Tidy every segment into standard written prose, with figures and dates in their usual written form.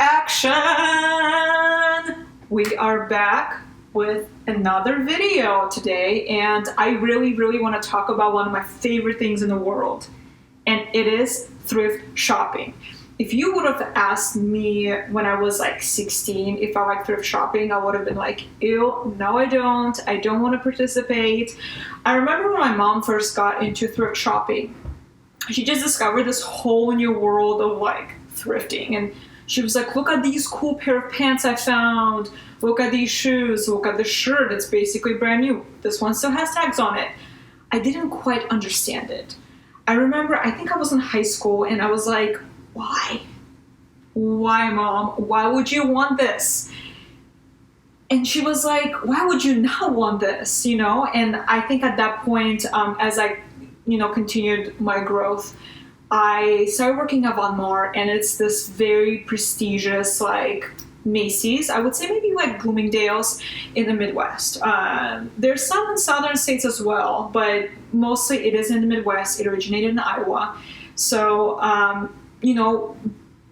Action! We are back with another video today, and I really want to talk about one of my favorite things in the world, and it is thrift shopping. If you would have asked me when I was like 16 if I like thrift shopping, I would have been like, ew, no I don't want to participate. I remember when my mom first got into thrift shopping, she just discovered this whole new world of like thrifting, and she was like, look at these cool pair of pants I found, look at these shoes, look at the shirt, it's basically brand new, this one still has tags on it. I didn't quite understand it. I remember, I think I was in high school and I was like, why mom, why would you want this? And she was like, why would you not want this, you know? And I think at that point, as I continued my growth, I started working at Von Maur, and it's this very prestigious, like Macy's, I would say maybe like Bloomingdale's in the Midwest. There's some in southern states as well, but mostly it is in the Midwest. It originated in Iowa. So,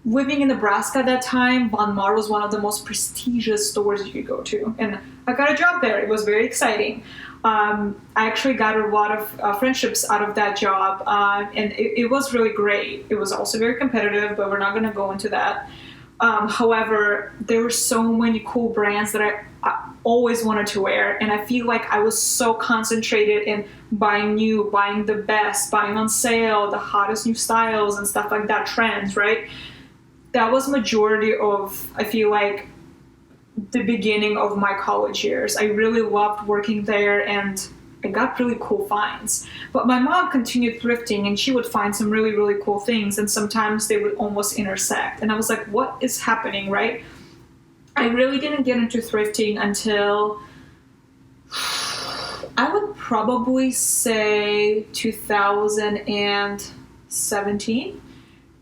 living in Nebraska at that time, Von Maur was one of the most prestigious stores you could go to. And I got a job there. It was very exciting. I actually got a lot of friendships out of that job, and it was really great. It was also very competitive, but we're not going to go into that. However, there were so many cool brands that I always wanted to wear, and I feel like I was so concentrated in buying new, buying the best, buying on sale, the hottest new styles and stuff like that, trends, right? That was majority of, I feel like, the beginning of my college years. I really loved working there, and I got really cool finds. But my mom continued thrifting, and she would find some really cool things, and sometimes they would almost intersect. And I was like, what is happening, right? I really didn't get into thrifting until, I would probably say 2017.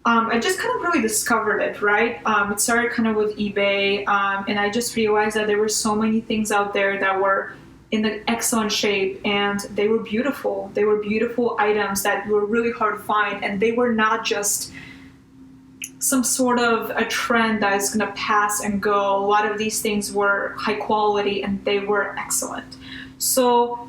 I just kind of really discovered it, right? It started kind of with eBay, and I just realized that there were so many things out there that were in an excellent shape, and they were beautiful. They were beautiful items that were really hard to find, and they were not just some sort of a trend that is going to pass and go. A lot of these things were high quality, and they were excellent. So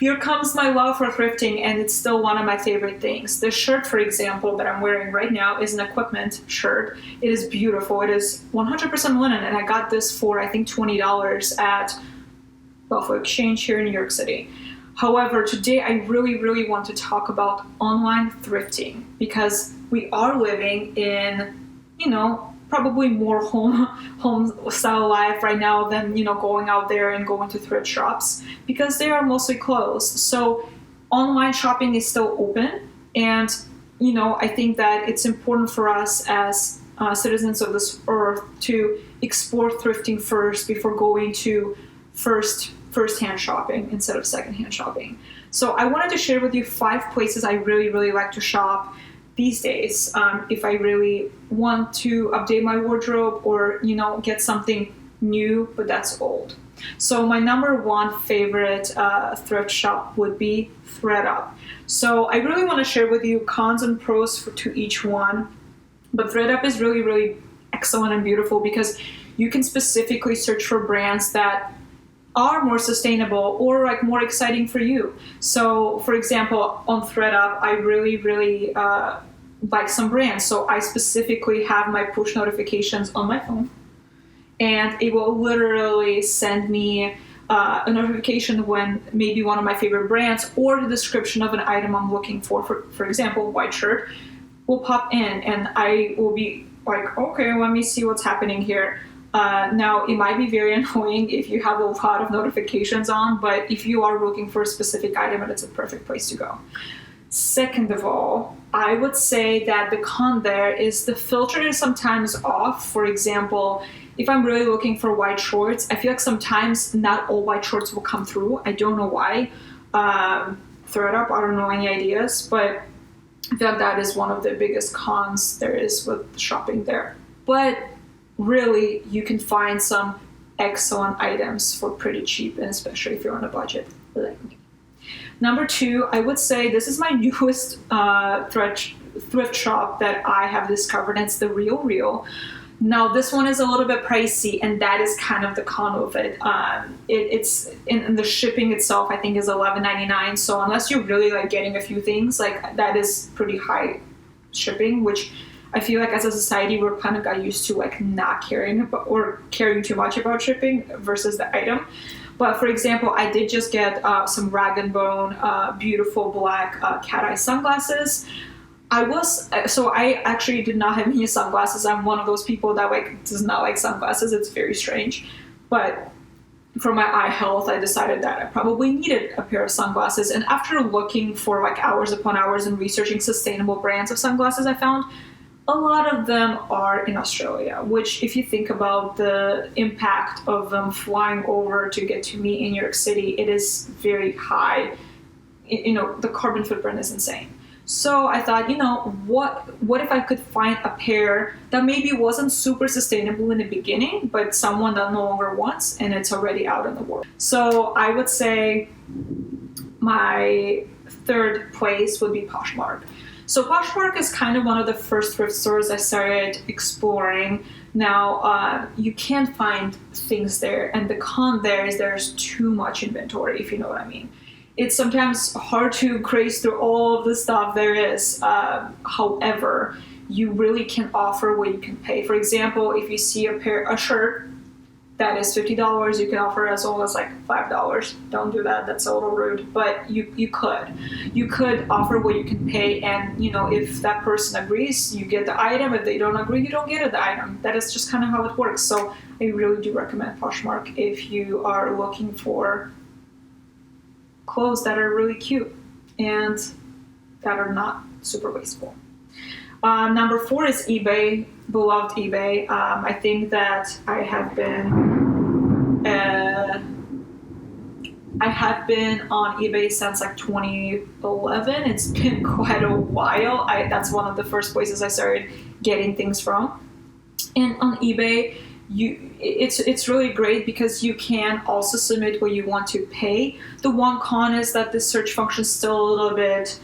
here comes my love for thrifting, and it's still one of my favorite things. This shirt, for example, that I'm wearing right now is an equipment shirt. It is beautiful. It is 100% linen, and I got this for, I think, $20 at Buffalo Exchange here in New York City. However, today I really want to talk about online thrifting, because we are living in, probably more home style life right now than, going out there and going to thrift shops, because they are mostly closed. So online shopping is still open, and, I think that it's important for us as citizens of this earth to explore thrifting first before going to first-hand shopping instead of second-hand shopping. So I wanted to share with you 5 places I really like to shop these days, if I really want to update my wardrobe or, get something new, but that's old. So my number 1 favorite thrift shop would be Thrift App. So I really want to share with you cons and pros to each one, but Thrift App is really excellent and beautiful because you can specifically search for brands that are more sustainable or like more exciting for you. So for example, on Thrift App, I really like some brands. So I specifically have my push notifications on my phone, and it will literally send me a notification when maybe one of my favorite brands or the description of an item I'm looking for example, white shirt, will pop in, and I will be like, okay, let me see what's happening here. Now, it might be very annoying if you have a lot of notifications on, but if you are looking for a specific item, it's a perfect place to go. Second of all, I would say that the con there is the filter is sometimes off. For example, if I'm really looking for white shorts, I feel like sometimes not all white shorts will come through. I don't know why. Thrift App, I don't know any ideas, but I feel like that is one of the biggest cons there is with shopping there. But really, you can find some excellent items for pretty cheap, and especially if you're on a budget like me. Number 2, I would say this is my newest thrift shop that I have discovered, and it's The Real Real. Now this one is a little bit pricey, and that is kind of the con of it. It's in the shipping itself, I think, is $11.99. So unless you're really like getting a few things, like that is pretty high shipping, which I feel like as a society we're kind of got used to like not caring about or caring too much about shipping versus the item. But for example, I did just get some Rag & Bone beautiful black cat eye sunglasses. I actually did not have any sunglasses. I'm one of those people that like does not like sunglasses. It's very strange. But for my eye health, I decided that I probably needed a pair of sunglasses. And after looking for like hours upon hours and researching sustainable brands of sunglasses, I found a lot of them are in Australia, which if you think about the impact of them flying over to get to me in New York City, it is very high. You know, the carbon footprint is insane. So I thought, you know, what if I could find a pair that maybe wasn't super sustainable in the beginning, but someone that no longer wants and it's already out in the world. So I would say my third place would be Poshmark. So Poshmark is kind of one of the first thrift stores I started exploring. Now, you can't find things there, and the con there is there's too much inventory, if you know what I mean. It's sometimes hard to craze through all of the stuff there is. However, you really can offer what you can pay. For example, if you see a shirt that is $50, you can offer as low as like $5. Don't do that. That's a little rude. But you could offer what you can pay, and you know, if that person agrees, you get the item. If they don't agree, you don't get the item. That is just kind of how it works. So I really do recommend Poshmark if you are looking for clothes that are really cute and that are not super wasteful. Number 4 is eBay. Beloved eBay. I think that I have been on eBay since like 2011. It's been quite a while. That's one of the first places I started getting things from. And on eBay, it's really great because you can also submit what you want to pay. The one con is that the search function is still a little bit,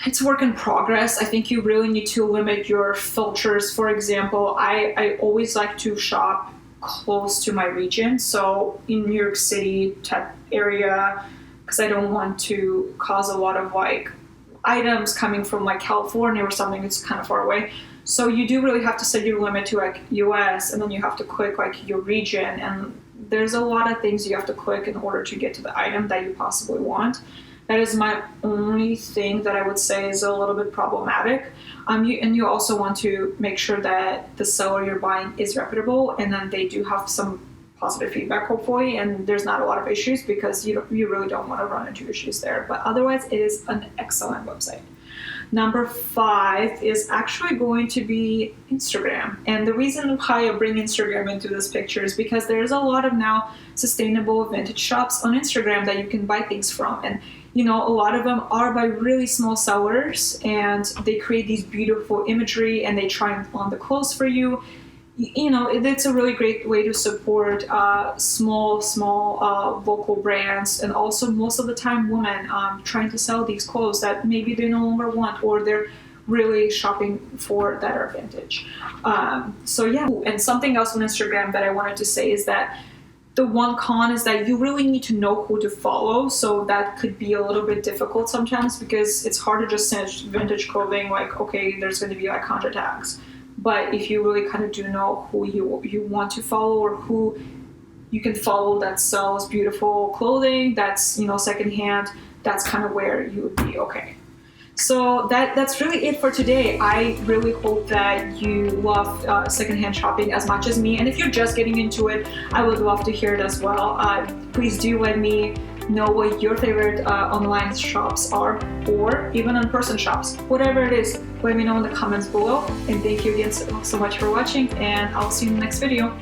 it's work in progress. I think you really need to limit your filters. For example, I always like to shop close to my region. So in New York City type area, because I don't want to cause a lot of like items coming from like California or something. It's kind of far away. So you do really have to set your limit to like US, and then you have to click like your region, and there's a lot of things you have to click in order to get to the item that you possibly want. That is my only thing that I would say is a little bit problematic. You also want to make sure that the seller you're buying is reputable, and then they do have some positive feedback hopefully, and there's not a lot of issues, because you really don't want to run into issues there. But otherwise, it is an excellent website. Number 5 is actually going to be Instagram. And the reason why I bring Instagram into this picture is because there's a lot of now sustainable vintage shops on Instagram that you can buy things from. And you know, a lot of them are by really small sellers, and they create these beautiful imagery and they try on the clothes for you. You know, it's a really great way to support small local brands, and also most of the time women trying to sell these clothes that maybe they no longer want, or they're really shopping for that are vintage. So yeah, and something else on Instagram that I wanted to say is that the one con is that you really need to know who to follow, so that could be a little bit difficult sometimes, because it's hard to just search vintage clothing like, okay, there's going to be like 100 tags. But if you really kind of do know who you want to follow, or who you can follow that sells beautiful clothing that's, you know, secondhand, that's kind of where you would be okay. So that's really it for today. I really hope that you love secondhand shopping as much as me. And if you're just getting into it, I would love to hear it as well. Please do let me know what your favorite online shops are, or even in-person shops. Whatever it is, let me know in the comments below. And thank you again so much for watching, and I'll see you in the next video.